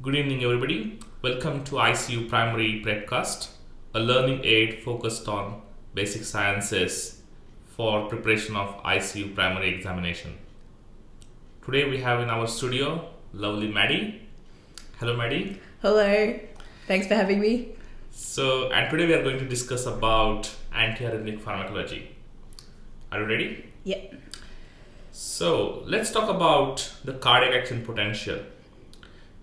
Good evening, everybody. Welcome to ICU Primary Prepcast, a learning aid focused on basic sciences for preparation of ICU primary examination. Today we have in our studio lovely Maddy. Hello, Maddy. Hello. Thanks for having me. And today we are going to discuss about anti-arrhythmic pharmacology. Are you ready? Yep. So let's talk about the cardiac action potential.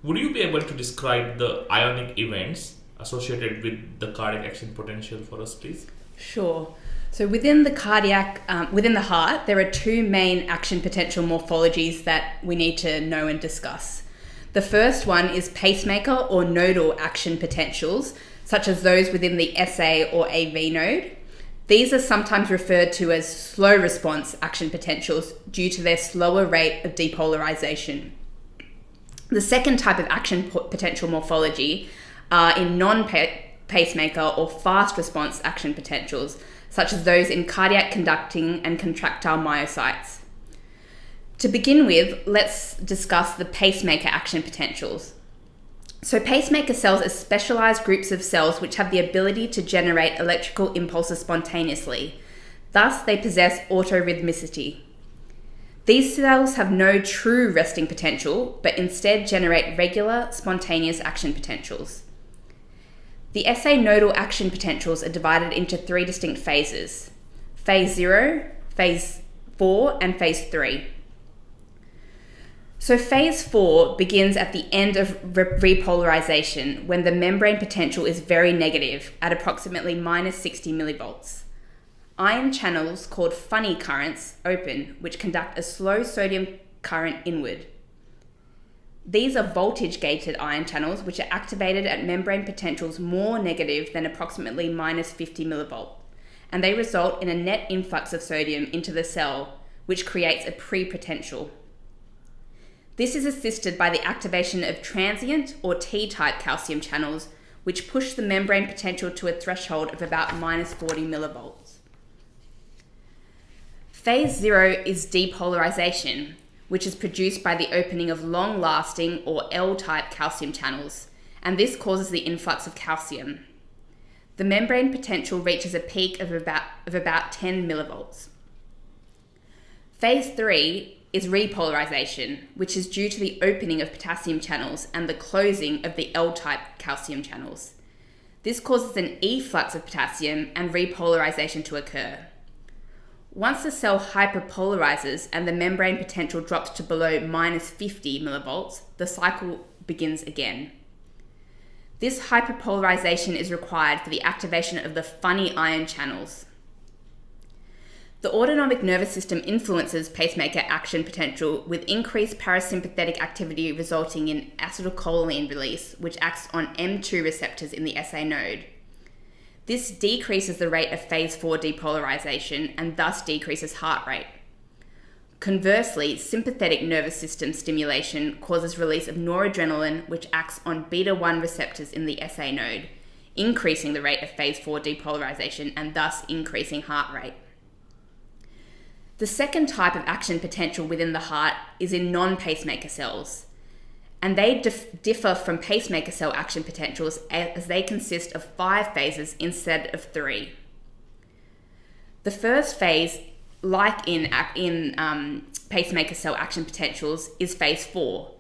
Would you be able to describe the ionic events associated with the cardiac action potential for us, please? Sure. So within the heart, there are two main action potential morphologies that we need to know and discuss. The first one is pacemaker or nodal action potentials, such as those within the SA or AV node. These are sometimes referred to as slow response action potentials due to their slower rate of depolarization. The second type of action potential morphology are in non-pacemaker or fast response action potentials, such as those in cardiac conducting and contractile myocytes. To begin with, let's discuss the pacemaker action potentials. So pacemaker cells are specialized groups of cells which have the ability to generate electrical impulses spontaneously. Thus, they possess autorhythmicity. These cells have no true resting potential, but instead generate regular, spontaneous action potentials. The SA nodal action potentials are divided into three distinct phases: phase 0, phase 4, and phase 3. So phase 4 begins at the end of repolarization, when the membrane potential is very negative at approximately minus 60 millivolts. Ion channels called funny currents open, which conduct a slow sodium current inward. These are voltage-gated ion channels, which are activated at membrane potentials more negative than approximately minus 50 millivolt, and they result in a net influx of sodium into the cell, which creates a pre-potential. This is assisted by the activation of transient or T-type calcium channels, which push the membrane potential to a threshold of about minus 40 millivolts. Phase 0 is depolarization, which is produced by the opening of long-lasting or L-type calcium channels, and this causes the influx of calcium. The membrane potential reaches a peak of about 10 millivolts. Phase 3 is repolarization, which is due to the opening of potassium channels and the closing of the L-type calcium channels. This causes an efflux of potassium and repolarization to occur. Once the cell hyperpolarizes and the membrane potential drops to below minus 50 millivolts, the cycle begins again. This hyperpolarization is required for the activation of the funny ion channels. The autonomic nervous system influences pacemaker action potential with increased parasympathetic activity resulting in acetylcholine release, which acts on M2 receptors in the SA node. This decreases the rate of phase 4 depolarization and thus decreases heart rate. Conversely, sympathetic nervous system stimulation causes release of noradrenaline, which acts on beta-1 receptors in the SA node, increasing the rate of phase 4 depolarization and thus increasing heart rate. The second type of action potential within the heart is in non-pacemaker cells, and they differ from pacemaker cell action potentials as they consist of 5 phases instead of 3. The first phase, like in pacemaker cell action potentials, is phase 4.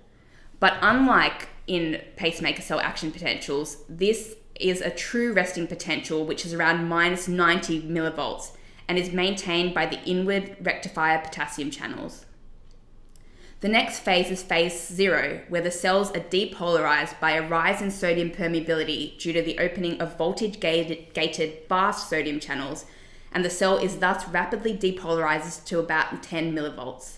But unlike in pacemaker cell action potentials, this is a true resting potential which is around minus 90 millivolts and is maintained by the inward rectifier potassium channels. The next phase is phase 0, where the cells are depolarized by a rise in sodium permeability due to the opening of voltage-gated fast sodium channels, and the cell is thus rapidly depolarized to about 10 millivolts.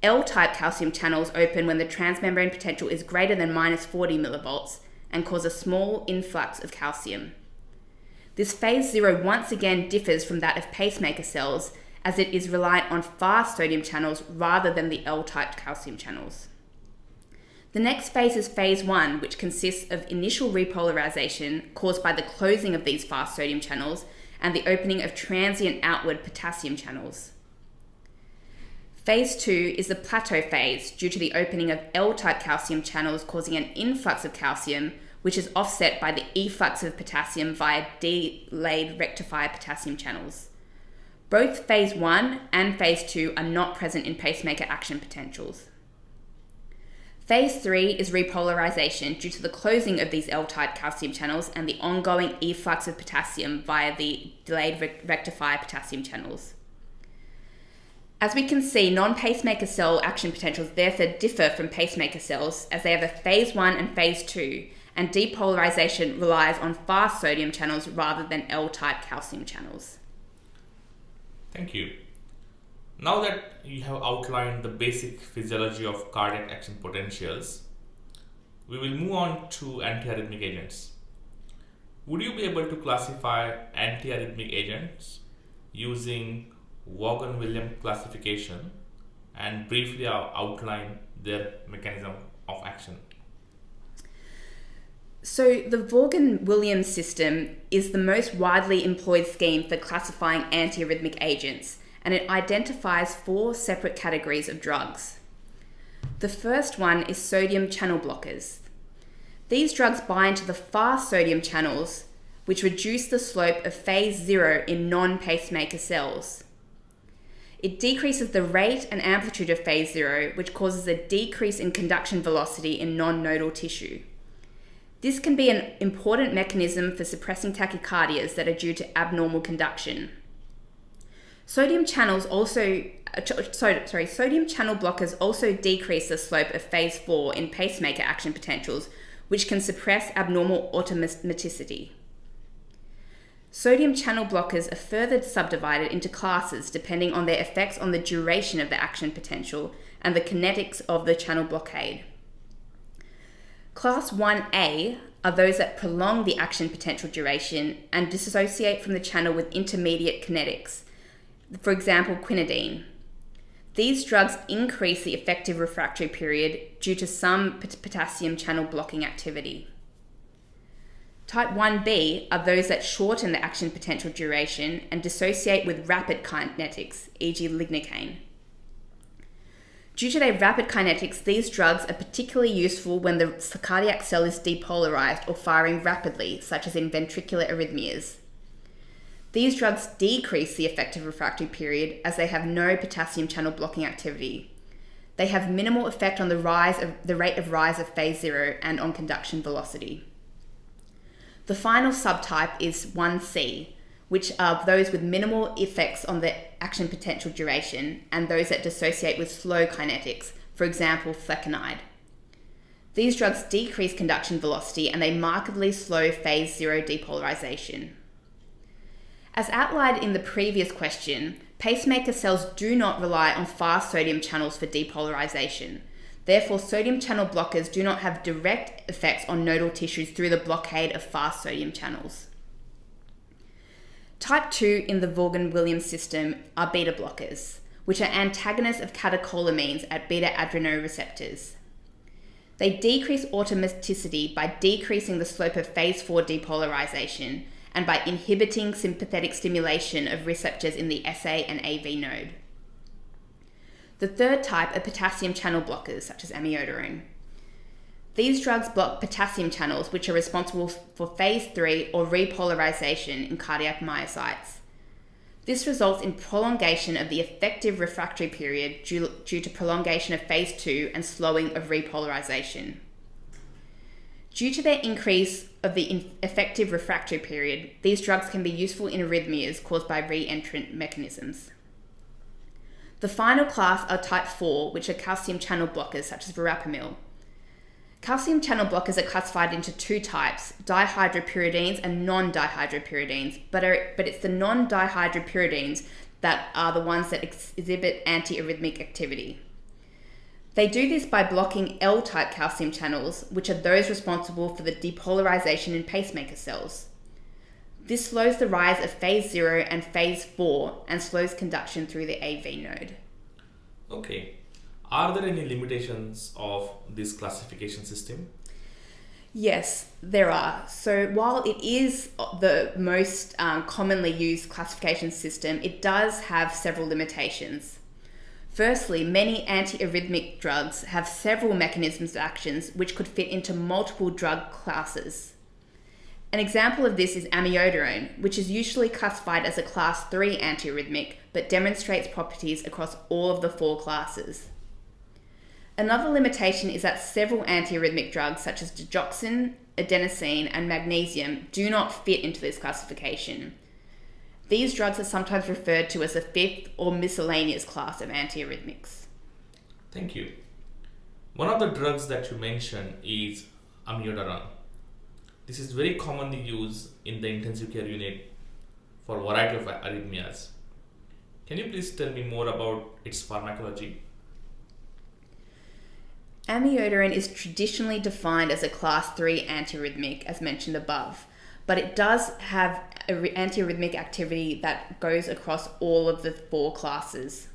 L-type calcium channels open when the transmembrane potential is greater than minus 40 millivolts and cause a small influx of calcium. This phase 0 once again differs from that of pacemaker cells, as it is reliant on fast sodium channels rather than the L-type calcium channels. The next phase is phase 1, which consists of initial repolarization caused by the closing of these fast sodium channels and the opening of transient outward potassium channels. Phase 2 is the Plateau Phase due to the opening of L-type calcium channels causing an influx of calcium, which is offset by the efflux of potassium via delayed rectifier potassium channels. Both Phase 1 and Phase 2 are not present in pacemaker action potentials. Phase 3 is repolarization due to the closing of these L-type calcium channels and the ongoing efflux of potassium via the delayed rectifier potassium channels. As we can see, non-pacemaker cell action potentials therefore differ from pacemaker cells as they have a Phase 1 and Phase 2, and depolarization relies on fast sodium channels rather than L-type calcium channels. Thank you. Now that you have outlined the basic physiology of cardiac action potentials, we will move on to anti-arrhythmic agents. Would you be able to classify anti-arrhythmic agents using Vaughan-Williams classification and briefly outline their mechanism of action? So the Vaughan-Williams system is the most widely employed scheme for classifying antiarrhythmic agents, and it identifies 4 separate categories of drugs. The first one is sodium channel blockers. These drugs bind to the fast sodium channels, which reduce the slope of phase 0 in non-pacemaker cells. It decreases the rate and amplitude of phase 0, which causes a decrease in conduction velocity in non-nodal tissue. This can be an important mechanism for suppressing tachycardias that are due to abnormal conduction. Sodium channel blockers also decrease the slope of phase 4 in pacemaker action potentials, which can suppress abnormal automaticity. Sodium channel blockers are further subdivided into classes depending on their effects on the duration of the action potential and the kinetics of the channel blockade. Class 1A are those that prolong the action potential duration and dissociate from the channel with intermediate kinetics, for example, quinidine. These drugs increase the effective refractory period due to some potassium channel blocking activity. Type 1B are those that shorten the action potential duration and dissociate with rapid kinetics, e.g. lignocaine. Due to their rapid kinetics, these drugs are particularly useful when the cardiac cell is depolarized or firing rapidly, such as in ventricular arrhythmias. These drugs decrease the effective refractory period as they have no potassium channel blocking activity. They have minimal effect on the rate of rise of phase 0 and on conduction velocity. The final subtype is 1C, which are those with minimal effects on the action potential duration and those that dissociate with slow kinetics, for example, flecainide. These drugs decrease conduction velocity and they markedly slow phase 0 depolarization. As outlined in the previous question, pacemaker cells do not rely on fast sodium channels for depolarization. Therefore, sodium channel blockers do not have direct effects on nodal tissues through the blockade of fast sodium channels. Type 2 in the Vaughan-Williams system are beta blockers, which are antagonists of catecholamines at beta-adrenoreceptors. They decrease automaticity by decreasing the slope of phase 4 depolarization and by inhibiting sympathetic stimulation of receptors in the SA and AV node. The third type are potassium channel blockers, such as amiodarone. These drugs block potassium channels, which are responsible for phase 3 or repolarization in cardiac myocytes. This results in prolongation of the effective refractory period due to prolongation of phase 2 and slowing of repolarization. Due to their increase of the effective refractory period, these drugs can be useful in arrhythmias caused by re-entrant mechanisms. The final class are type 4, which are calcium channel blockers such as verapamil. Calcium channel blockers are classified into 2 types, dihydropyridines and non-dihydropyridines, but it's the non-dihydropyridines that are the ones that exhibit antiarrhythmic activity. They do this by blocking L-type calcium channels, which are those responsible for the depolarization in pacemaker cells. This slows the rise of phase 0 and phase 4 and slows conduction through the AV node. Okay. Are there any limitations of this classification system? Yes, there are. So while it is the most commonly used classification system, it does have several limitations. Firstly, many anti-arrhythmic drugs have several mechanisms of actions which could fit into multiple drug classes. An example of this is amiodarone, which is usually classified as a class 3 antiarrhythmic but demonstrates properties across all of the 4 classes. Another limitation is that several antiarrhythmic drugs such as digoxin, adenosine, and magnesium do not fit into this classification. These drugs are sometimes referred to as the 5th or miscellaneous class of antiarrhythmics. Thank you. One of the drugs that you mentioned is amiodarone. This is very commonly used in the intensive care unit for a variety of arrhythmias. Can you please tell me more about its pharmacology? Amiodarone is traditionally defined as a class 3 antiarrhythmic, as mentioned above, but it does have antiarrhythmic activity that goes across all of the 4 classes.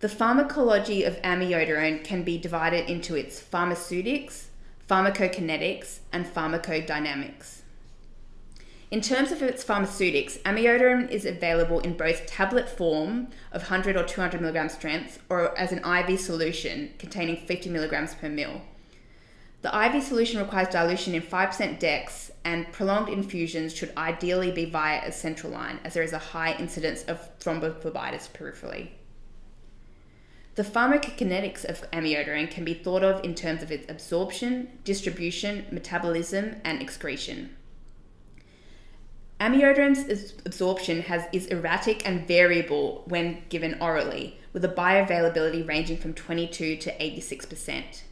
The pharmacology of amiodarone can be divided into its pharmaceutics, pharmacokinetics, and pharmacodynamics. In terms of its pharmaceutics, amiodarone is available in both tablet form of 100 or 200 mg strength or as an IV solution containing 50 mg per ml. The IV solution requires dilution in 5% dex, and prolonged infusions should ideally be via a central line, as there is a high incidence of thrombophlebitis peripherally. The pharmacokinetics of amiodarone can be thought of in terms of its absorption, distribution, metabolism, and excretion. Amiodarone's absorption is erratic and variable when given orally, with a bioavailability ranging from 22 to 86%.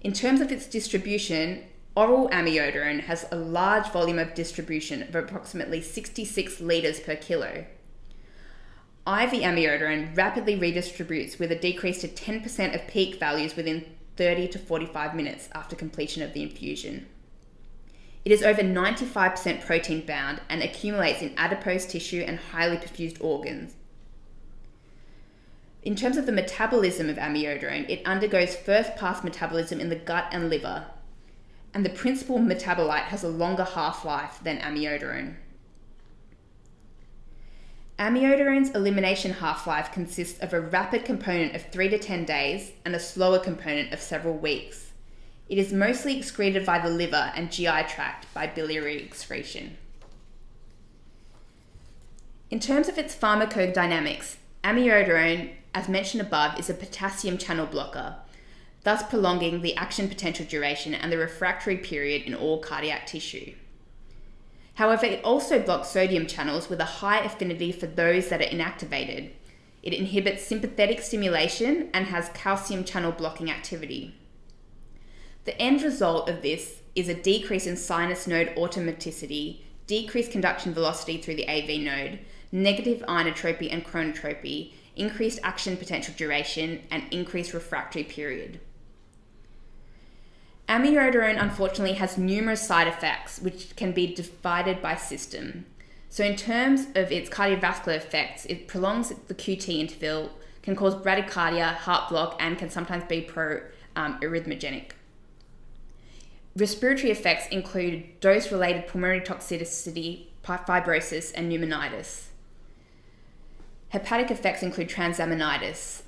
In terms of its distribution, oral amiodarone has a large volume of distribution of approximately 66 litres per kilo. IV amiodarone rapidly redistributes with a decrease to 10% of peak values within 30 to 45 minutes after completion of the infusion. It is over 95% protein bound and accumulates in adipose tissue and highly perfused organs. In terms of the metabolism of amiodarone, it undergoes first-pass metabolism in the gut and liver, and the principal metabolite has a longer half-life than amiodarone. Amiodarone's elimination half-life consists of a rapid component of 3 to 10 days and a slower component of several weeks. It is mostly excreted by the liver and GI tract by biliary excretion. In terms of its pharmacodynamics, amiodarone, as mentioned above, is a potassium channel blocker, thus prolonging the action potential duration and the refractory period in all cardiac tissue. However, it also blocks sodium channels with a high affinity for those that are inactivated. It inhibits sympathetic stimulation and has calcium channel blocking activity. The end result of this is a decrease in sinus node automaticity, decreased conduction velocity through the AV node, negative inotropy and chronotropy, increased action potential duration, and increased refractory period. Amiodarone unfortunately has numerous side effects which can be divided by system. So in terms of its cardiovascular effects, it prolongs the QT interval, can cause bradycardia, heart block, and can sometimes be pro-arrhythmogenic. Respiratory effects include dose-related pulmonary toxicity, fibrosis, and pneumonitis. Hepatic effects include transaminitis.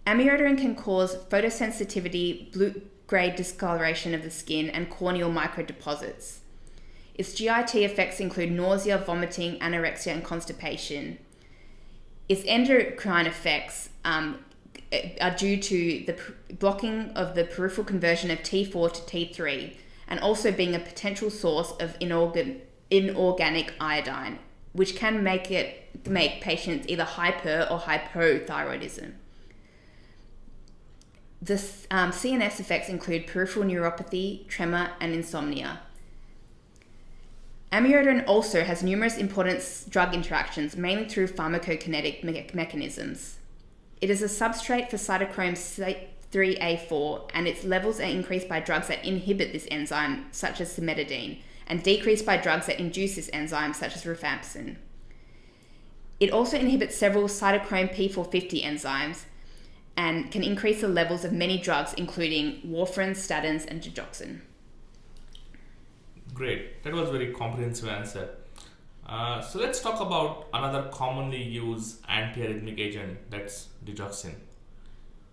Amiodarone can cause photosensitivity, blue-grey discoloration of the skin, and corneal microdeposits. Its GIT effects include nausea, vomiting, anorexia, and constipation. Its endocrine effects are due to the blocking of the peripheral conversion of T4 to T3, and also being a potential source of inorganic iodine, which can make patients either hyper or hypothyroidism. The CNS effects include peripheral neuropathy, tremor, and insomnia. Amiodarone also has numerous important drug interactions, mainly through pharmacokinetic mechanisms. It is a substrate for cytochrome 3A4, and its levels are increased by drugs that inhibit this enzyme, such as cimetidine, and decreased by drugs that induce this enzyme, such as rifampicin. It also inhibits several cytochrome P450 enzymes and can increase the levels of many drugs, including warfarin, statins, and digoxin. Great. That was a very comprehensive answer. So let's talk about another commonly used antiarrhythmic agent, that's digoxin.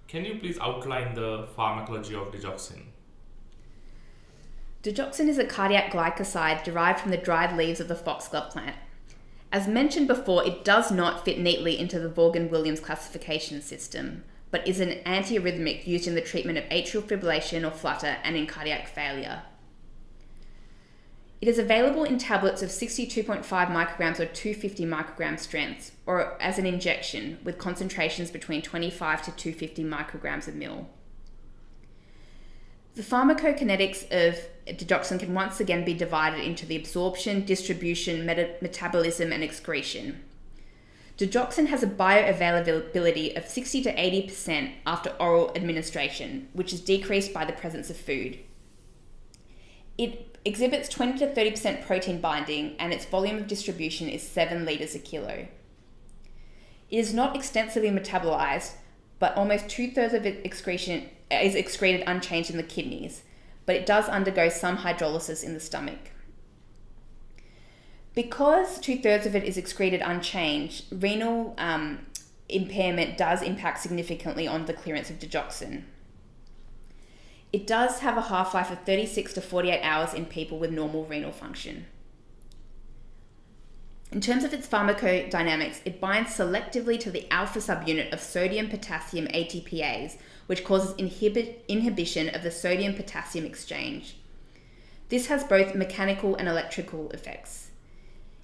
Can you please outline the pharmacology of digoxin? Digoxin is a cardiac glycoside derived from the dried leaves of the foxglove plant. As mentioned before, it does not fit neatly into the Vaughan-Williams classification system, but is an antiarrhythmic used in the treatment of atrial fibrillation or flutter and in cardiac failure. It is available in tablets of 62.5 micrograms or 250 microgram strengths, or as an injection with concentrations between 25 to 250 micrograms a mil. The pharmacokinetics of digoxin can once again be divided into the absorption, distribution, metabolism, and excretion. Digoxin has a bioavailability of 60 to 80% after oral administration, which is decreased by the presence of food. It exhibits 20 to 30% protein binding, and its volume of distribution is 7 litres a kilo. It is not extensively metabolized, but almost 2/3 of its excretion is excreted unchanged in the kidneys, but it does undergo some hydrolysis in the stomach. Because 2/3 of it is excreted unchanged, renal impairment does impact significantly on the clearance of digoxin. It does have a half-life of 36 to 48 hours in people with normal renal function. In terms of its pharmacodynamics, it binds selectively to the alpha subunit of sodium-potassium ATPase, which causes inhibition of the sodium-potassium exchange. This has both mechanical and electrical effects.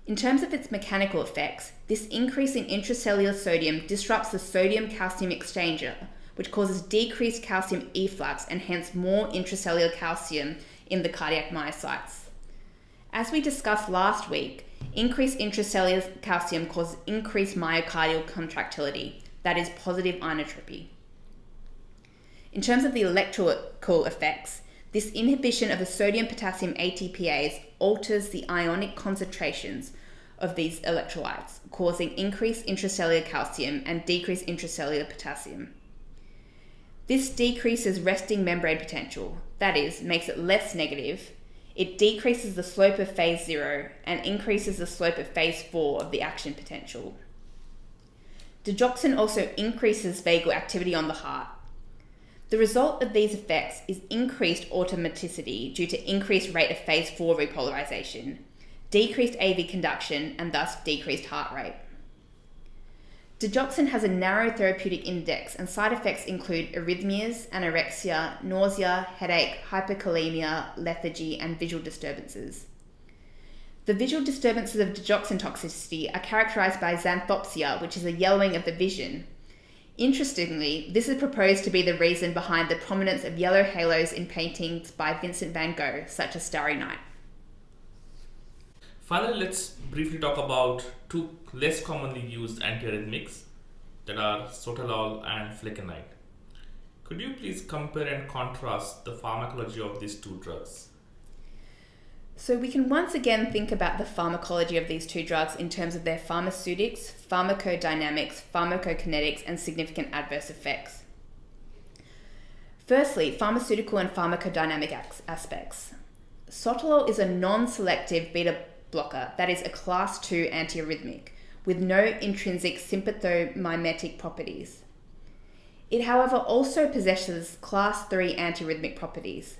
In terms of its mechanical effects, this increase in intracellular sodium disrupts the sodium-calcium exchanger, which causes decreased calcium efflux and hence more intracellular calcium in the cardiac myocytes. As we discussed last week, increased intracellular calcium causes increased myocardial contractility, that is positive inotropy. In terms of the electrical effects, this inhibition of the sodium-potassium ATPase alters the ionic concentrations of these electrolytes, causing increased intracellular calcium and decreased intracellular potassium. This decreases resting membrane potential, that is, makes it less negative. It decreases the slope of phase 0 and increases the slope of phase 4 of the action potential. Digoxin also increases vagal activity on the heart. The result of these effects is increased automaticity due to increased rate of phase 4 repolarization, decreased AV conduction, and thus decreased heart rate. Digoxin has a narrow therapeutic index, and side effects include arrhythmias, anorexia, nausea, headache, hyperkalemia, lethargy, and visual disturbances. The visual disturbances of digoxin toxicity are characterized by xanthopsia, which is a yellowing of the vision. Interestingly, this is proposed to be the reason behind the prominence of yellow halos in paintings by Vincent van Gogh, such as Starry Night. Finally, let's briefly talk about two less commonly used antiarrhythmics, that are sotalol and flecainide. Could you please compare and contrast the pharmacology of these two drugs? So we can once again think about the pharmacology of these two drugs in terms of their pharmaceutics, pharmacodynamics, pharmacokinetics, and significant adverse effects. Firstly, pharmaceutical and pharmacodynamic aspects. Sotalol is a non-selective beta blocker, that is a class 2 antiarrhythmic, with no intrinsic sympathomimetic properties. It, however, also possesses class 3 antiarrhythmic properties.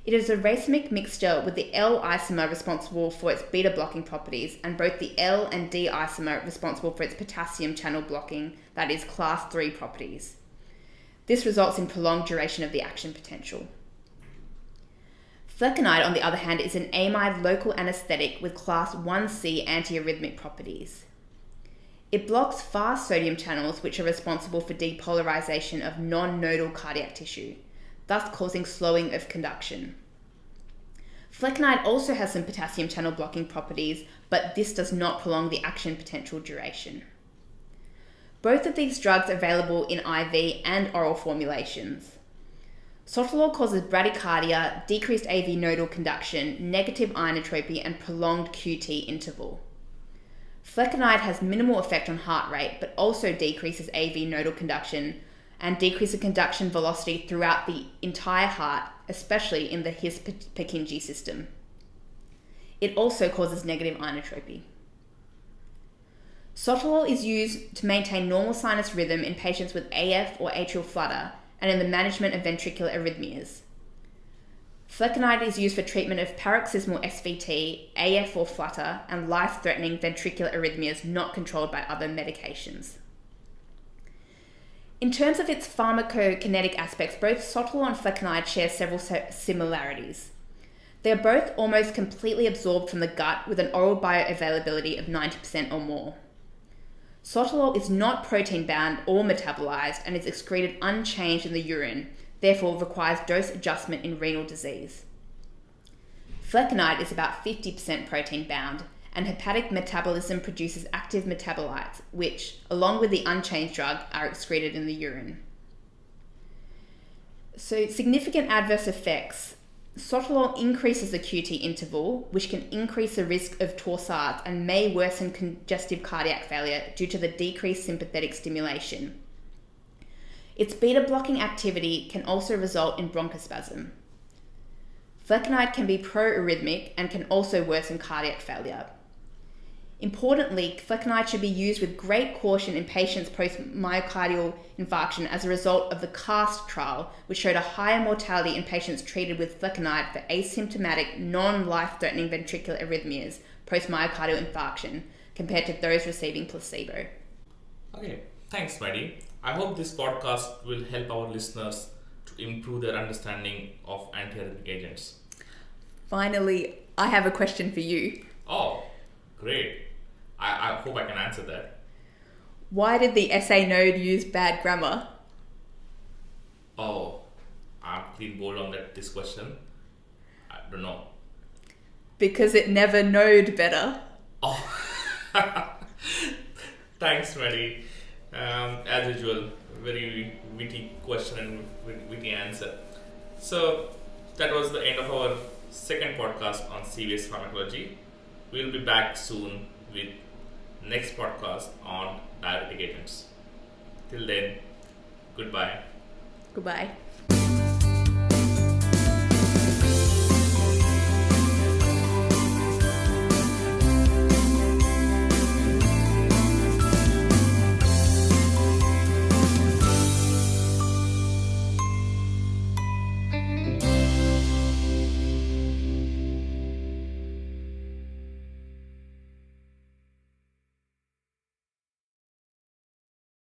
It is a racemic mixture with the L isomer responsible for its beta blocking properties and both the L and D isomer responsible for its potassium channel blocking, that is class 3 properties. This results in prolonged duration of the action potential. Flecainide, on the other hand, is an amide local anesthetic with class 1C antiarrhythmic properties. It blocks fast sodium channels which are responsible for depolarization of non-nodal cardiac tissue, thus causing slowing of conduction. Flecainide also has some potassium channel blocking properties, but this does not prolong the action potential duration. Both of these drugs are available in IV and oral formulations. Sotalol causes bradycardia, decreased AV nodal conduction, negative inotropy, and prolonged QT interval. Flecainide has minimal effect on heart rate, but also decreases AV nodal conduction and decreases conduction velocity throughout the entire heart, especially in the His-Purkinje system. It also causes negative inotropy. Sotalol is used to maintain normal sinus rhythm in patients with AF or atrial flutter and in the management of ventricular arrhythmias. Flecainide is used for treatment of paroxysmal SVT, AF or flutter, and life-threatening ventricular arrhythmias not controlled by other medications. In terms of its pharmacokinetic aspects, both sotalol and flecainide share several similarities. They are both almost completely absorbed from the gut with an oral bioavailability of 90% or more. Sotalol is not protein-bound or metabolized and is excreted unchanged in the urine, therefore requires dose adjustment in renal disease. Flecainide is about 50% protein-bound, and hepatic metabolism produces active metabolites, which, along with the unchanged drug, are excreted in the urine. So, significant adverse effects. Sotalol increases the QT interval, which can increase the risk of torsades and may worsen congestive cardiac failure due to the decreased sympathetic stimulation. Its beta-blocking activity can also result in bronchospasm. Flecainide can be pro-arrhythmic and can also worsen cardiac failure. Importantly, flecainide should be used with great caution in patients post-myocardial infarction as a result of the CAST trial, which showed a higher mortality in patients treated with flecainide for asymptomatic, non-life-threatening ventricular arrhythmias post-myocardial infarction compared to those receiving placebo. Okay, thanks, Maddy. I hope this podcast will help our listeners to improve their understanding of anti-arrhythmic agents. Finally, I have a question for you. Oh, great. I hope I can answer that. Why did the essay node use bad grammar? Oh, I'm clean bold on this question. I don't know. Because it never knowed better. Oh, thanks, Maddy. As usual, very witty question and witty answer. So that was the end of our second podcast on CVS pharmacology. We'll be back soon with next podcast on diuretic agents. Till then, goodbye. Goodbye.